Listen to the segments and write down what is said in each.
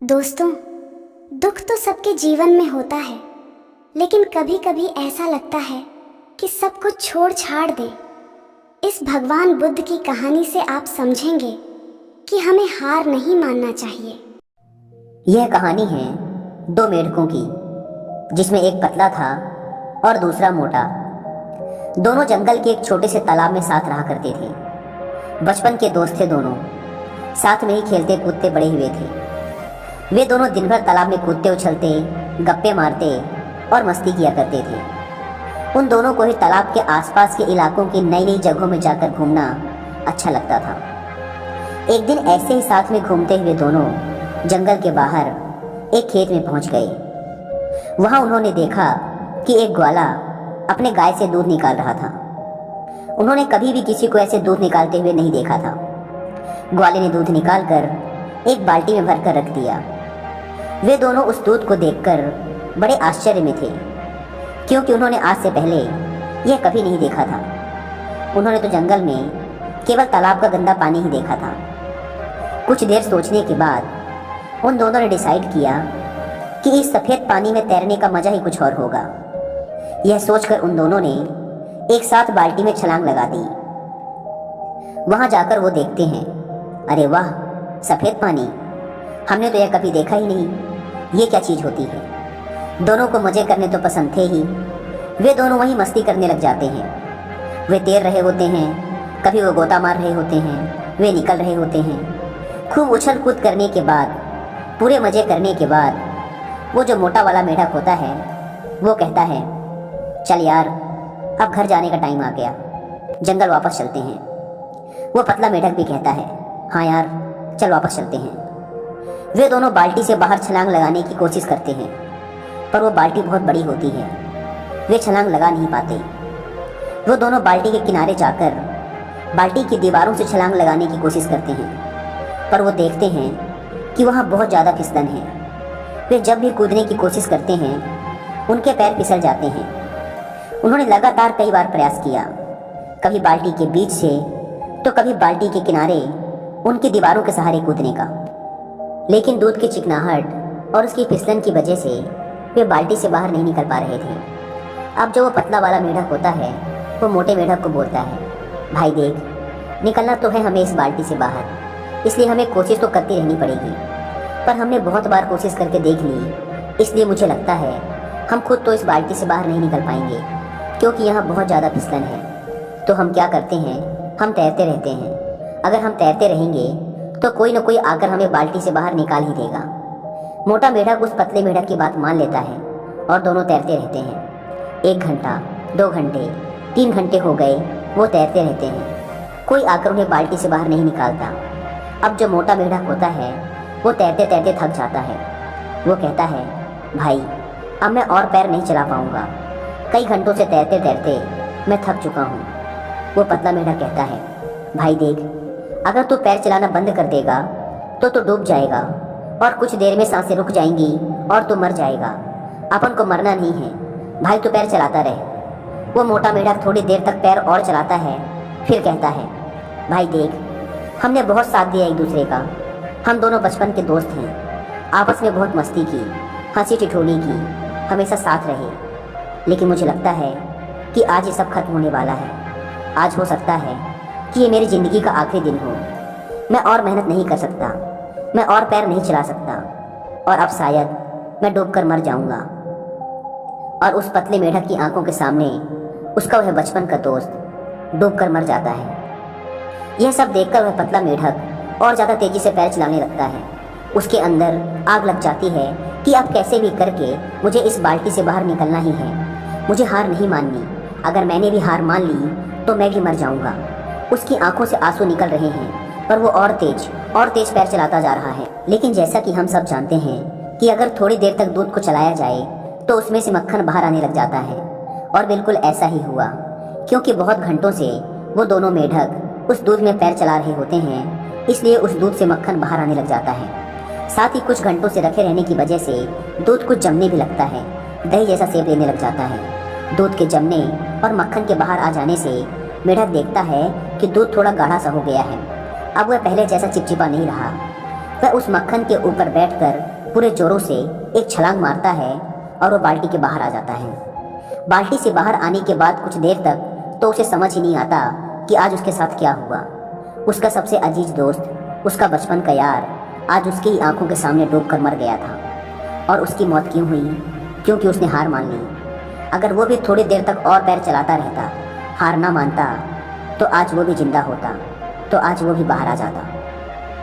दोस्तों, दुख तो सबके जीवन में होता है, लेकिन कभी कभी ऐसा लगता है कि सब कुछ छोड़ छाड़ दे। इस भगवान बुद्ध की कहानी से आप समझेंगे कि हमें हार नहीं मानना चाहिए। यह कहानी है दो मेढकों की, जिसमें एक पतला था और दूसरा मोटा। दोनों जंगल के एक छोटे से तालाब में साथ रहा करते थे। बचपन के दोस्त थे दोनों, साथ में ही खेलते कूदते बड़े हुए थे। वे दोनों दिन भर तालाब में कूदते उछलते, गप्पे मारते और मस्ती किया करते थे। उन दोनों को ही तालाब के आसपास के इलाकों की नई नई जगहों में जाकर घूमना अच्छा लगता था। एक दिन ऐसे ही साथ में घूमते हुए दोनों जंगल के बाहर एक खेत में पहुंच गए। वहां उन्होंने देखा कि एक ग्वाला अपने गाय से दूध निकाल रहा था। उन्होंने कभी भी किसी को ऐसे दूध निकालते हुए नहीं देखा था। ग्वाले ने दूध निकालकर एक बाल्टी में भरकर रख दिया। वे दोनों उस दूध को देखकर बड़े आश्चर्य में थे, क्योंकि उन्होंने आज से पहले यह कभी नहीं देखा था। उन्होंने तो जंगल में केवल तालाब का गंदा पानी ही देखा था। कुछ देर सोचने के बाद उन दोनों ने डिसाइड किया कि इस सफ़ेद पानी में तैरने का मज़ा ही कुछ और होगा। यह सोचकर उन दोनों ने एक साथ बाल्टी में छलांग लगा दी। वहां जाकर वो देखते हैं, अरे वाह, सफ़ेद पानी! हमने तो यह कभी देखा ही नहीं। ये क्या चीज़ होती है? दोनों को मज़े करने तो पसंद थे ही। वे दोनों वहीं मस्ती करने लग जाते हैं। वे तैर रहे होते हैं, कभी वो गोता मार रहे होते हैं, वे निकल रहे होते हैं। खूब उछल कूद करने के बाद, पूरे मज़े करने के बाद, वो जो मोटा वाला मेढक होता है वो कहता है, चल यार, अब घर जाने का टाइम आ गया, जंगल वापस चलते हैं। वो पतला मेढक भी कहता है, हाँ यार, चल वापस चलते हैं। वे दोनों बाल्टी से बाहर छलांग लगाने की कोशिश करते हैं, पर वो बाल्टी बहुत बड़ी होती है। वे छलांग लगा नहीं पाते। वो दोनों बाल्टी के किनारे जाकर बाल्टी की दीवारों से छलांग लगाने की कोशिश करते हैं, पर वो देखते हैं कि वहाँ बहुत ज़्यादा फिसलन है। वे जब भी कूदने की कोशिश करते हैं, उनके पैर फिसल जाते हैं। उन्होंने लगातार कई बार प्रयास किया, कभी बाल्टी के बीच से तो कभी बाल्टी के किनारे उनकी दीवारों के सहारे कूदने का, लेकिन दूध की चिकनाहट और उसकी फिसलन की वजह से वे बाल्टी से बाहर नहीं निकल पा रहे थे। अब जो वो पतला वाला मेढक होता है वो मोटे मेढक को बोलता है, भाई देख, निकलना तो है हमें इस बाल्टी से बाहर, इसलिए हमें कोशिश तो करती रहनी पड़ेगी। पर हमने बहुत बार कोशिश करके देख ली, इसलिए मुझे लगता है हम खुद तो इस बाल्टी से बाहर नहीं निकल पाएंगे, क्योंकि यहाँ बहुत ज़्यादा फिसलन है। तो हम क्या करते हैं, हम तैरते रहते हैं। अगर हम तैरते रहेंगे तो कोई न कोई आकर हमें बाल्टी से बाहर निकाल ही देगा। मोटा मेढक उस पतले मेढक की बात मान लेता है और दोनों तैरते रहते हैं। 1 घंटा, 2 घंटे, 3 घंटे हो गए, वो तैरते रहते हैं। कोई आकर उन्हें बाल्टी से बाहर नहीं निकालता। अब जो मोटा मेढक होता है वो तैरते तैरते थक जाता है। वो कहता है, भाई, अब मैं और पैर नहीं चला पाऊँगा। कई घंटों से तैरते तैरते मैं थक चुका हूँ। वो पतला मेढक कहता है, भाई देख, अगर तू पैर चलाना बंद कर देगा तो डूब जाएगा और कुछ देर में सांसें रुक जाएंगी और तू मर जाएगा। अपन को मरना नहीं है भाई, तू पैर चलाता रहे। वो मोटा मेढक थोड़ी देर तक पैर और चलाता है, फिर कहता है, भाई देख, हमने बहुत साथ दिया एक दूसरे का। हम दोनों बचपन के दोस्त हैं, आपस में बहुत मस्ती की, हंसी ठिठोली की, हमेशा साथ रहे। लेकिन मुझे लगता है कि आज ये सब खत्म होने वाला है। आज हो सकता है कि ये मेरी ज़िंदगी का आखिरी दिन हो। मैं और मेहनत नहीं कर सकता, मैं और पैर नहीं चला सकता, और अब शायद मैं डूबकर मर जाऊंगा। और उस पतले मेढक की आंखों के सामने उसका वह बचपन का दोस्त डूबकर मर जाता है। यह सब देखकर वह पतला मेढक और ज़्यादा तेज़ी से पैर चलाने लगता है। उसके अंदर आग लग जाती है कि अब कैसे भी करके मुझे इस बाल्टी से बाहर निकलना ही है। मुझे हार नहीं माननी। अगर मैंने भी हार मान ली तो मैं भी मर जाऊंगा। उसकी आंखों से आंसू निकल रहे हैं, पर वो और तेज पैर चलाता जा रहा है। लेकिन जैसा कि हम सब जानते हैं कि अगर थोड़ी देर तक दूध को चलाया जाए तो उसमें से मक्खन बाहर आने लग जाता है। और बिल्कुल ऐसा ही हुआ, क्योंकि बहुत घंटों से वो दोनों मेढक उस दूध में पैर चला रहे होते हैं, इसलिए उस दूध से मक्खन बाहर आने लग जाता है। साथ ही कुछ घंटों से रखे रहने की वजह से दूध कुछ जमने भी लगता है, दही जैसा सेब लेने लग जाता है। दूध के जमने और मक्खन के बाहर आ जाने से मेढक देखता है कि दूध थोड़ा गाढ़ा सा हो गया है। अब वह पहले जैसा चिपचिपा नहीं रहा। वह उस मक्खन के ऊपर बैठकर पूरे जोरों से एक छलांग मारता है और वो बाल्टी के बाहर आ जाता है। बाल्टी से बाहर आने के बाद कुछ देर तक तो उसे समझ ही नहीं आता कि आज उसके साथ क्या हुआ। उसका सबसे अजीज दोस्त, उसका बचपन का यार आज उसकी ही आंखों के सामने डूब कर मर गया था। और उसकी मौत क्यों हुई? क्योंकि उसने हार मान ली। अगर वो भी थोड़ी देर तक और पैर चलाता रहता, हार ना मानता, तो आज वो भी जिंदा होता, तो आज वो भी बाहर आ जाता।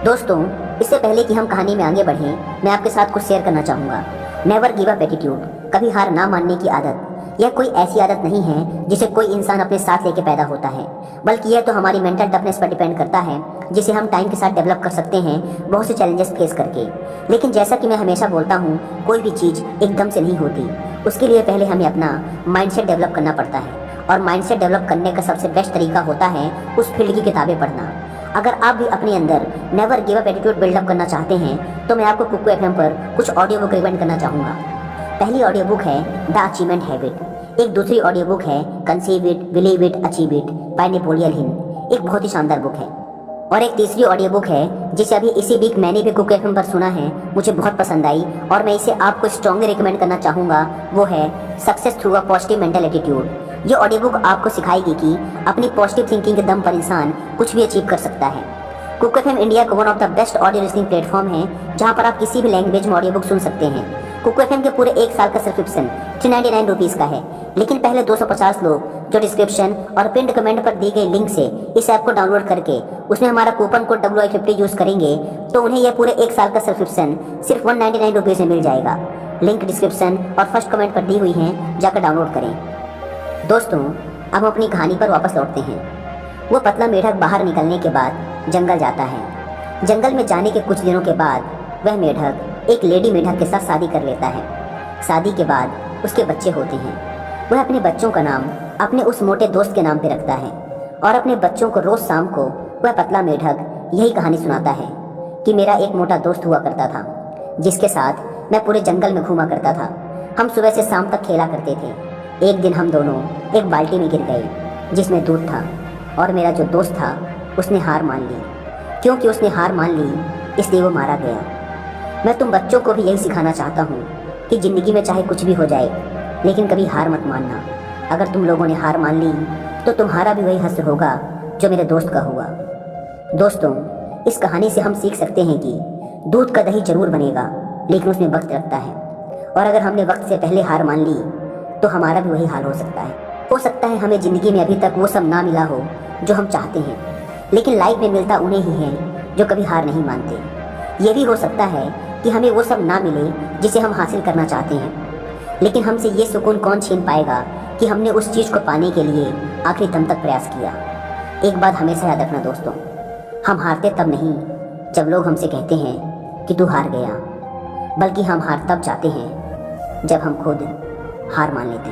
दोस्तों, इससे पहले कि हम कहानी में आगे बढ़ें, मैं आपके साथ कुछ शेयर करना चाहूँगा। नेवर गिव अप एटीट्यूड, कभी हार ना मानने की आदत, यह कोई ऐसी आदत नहीं है जिसे कोई इंसान अपने साथ लेके पैदा होता है, बल्कि यह तो हमारी मेंटल टफनेस पर डिपेंड करता है, जिसे हम टाइम के साथ डेवलप कर सकते हैं बहुत से चैलेंजेस फेस करके। लेकिन जैसा कि मैं हमेशा बोलता हूँ, कोई भी चीज़ एकदम से नहीं होती। उसके लिए पहले हमें अपना माइंडसेट डेवलप करना पड़ता है, और माइंडसेट डेवलप करने का सबसे बेस्ट तरीका होता है उस फील्ड की किताबें पढ़ना। अगर आप भी अपने अंदर never give up attitude build up करना चाहते हैं, तो मैं आपको कुकू एफएम पर कुछ ऑडियो बुक रिकमेंड करना चाहूँगा। पहली ऑडियो बुक है द अचीवमेंट हैबिट। एक दूसरी ऑडियो बुक है conceive it, believe it, achieve it by Napoleon Hill. एक बहुत ही शानदार बुक है। और एक तीसरी ऑडियो बुक है जिसे अभी इसी वीक मैंने भी कुकू एफएम पर सुना है, मुझे बहुत पसंद आई और मैं इसे आपको स्ट्रांगली रिकमेंड करना चाहूँगा। वो है success through a positive mental attitude. ये ऑडियो बुक आपको सिखाएगी कि अपनी पॉजिटिव थिंकिंग के दम पर इंसान कुछ भी अचीव कर सकता है। कुकू एफएम इंडिया का one of the best audio listening platform है, जहाँ पर आप किसी भी लैंग्वेज में ऑडियो बुक सुन सकते हैं। कुकू एफएम के पूरे 1 साल का सब्सक्रिप्शन 399 रुपीज़ का है। लेकिन पहले 250 लोग जो डिस्क्रिप्शन और पिंड कमेंट पर दी गई लिंक से इस ऐप को डाउनलोड करके उसमें हमारा कूपन कोड WI50 यूज़ करेंगे, तो उन्हें यह पूरे 1 साल का सब्सक्रिप्शन सिर्फ 199 रुपीज़ में मिल जाएगा। लिंक डिस्क्रिप्शन और फर्स्ट कमेंट पर दी हुई है, जाकर डाउनलोड करें। दोस्तों, अब हम अपनी कहानी पर वापस लौटते हैं। वो पतला मेढक बाहर निकलने के बाद जंगल जाता है। जंगल में जाने के कुछ दिनों के बाद वह मेढक एक लेडी मेढक के साथ शादी कर लेता है। शादी के बाद उसके बच्चे होते हैं। वह अपने बच्चों का नाम अपने उस मोटे दोस्त के नाम पे रखता है, और अपने बच्चों को रोज़ शाम को वह पतला मेढक यही कहानी सुनाता है कि मेरा एक मोटा दोस्त हुआ करता था, जिसके साथ मैं पूरे जंगल में घूमा करता था। हम सुबह से शाम तक खेला करते थे। एक दिन हम दोनों एक बाल्टी में गिर गए जिसमें दूध था, और मेरा जो दोस्त था उसने हार मान ली। क्योंकि उसने हार मान ली, इसलिए वो मारा गया। मैं तुम बच्चों को भी यही सिखाना चाहता हूँ कि ज़िंदगी में चाहे कुछ भी हो जाए, लेकिन कभी हार मत मानना। अगर तुम लोगों ने हार मान ली, तो तुम्हारा भी वही हश्र होगा जो मेरे दोस्त का हुआ। दोस्तों, इस कहानी से हम सीख सकते हैं कि दूध का दही जरूर बनेगा, लेकिन उसमें वक्त लगता है। और अगर हमने वक्त से पहले हार मान ली, तो हमारा भी वही हाल हो सकता है। हो सकता है हमें ज़िंदगी में अभी तक वो सब ना मिला हो जो हम चाहते हैं, लेकिन लाइफ में मिलता उन्हें ही है जो कभी हार नहीं मानते। ये भी हो सकता है कि हमें वो सब ना मिले जिसे हम हासिल करना चाहते हैं, लेकिन हमसे ये सुकून कौन छीन पाएगा कि हमने उस चीज़ को पाने के लिए आखिरी दम तक प्रयास किया। एक बात हमेशा याद रखना दोस्तों, हम हारते तब नहीं जब लोग हमसे कहते हैं कि तू हार गया, बल्कि हम हार तब जाते हैं जब हम खुद हार मान लेते हैं।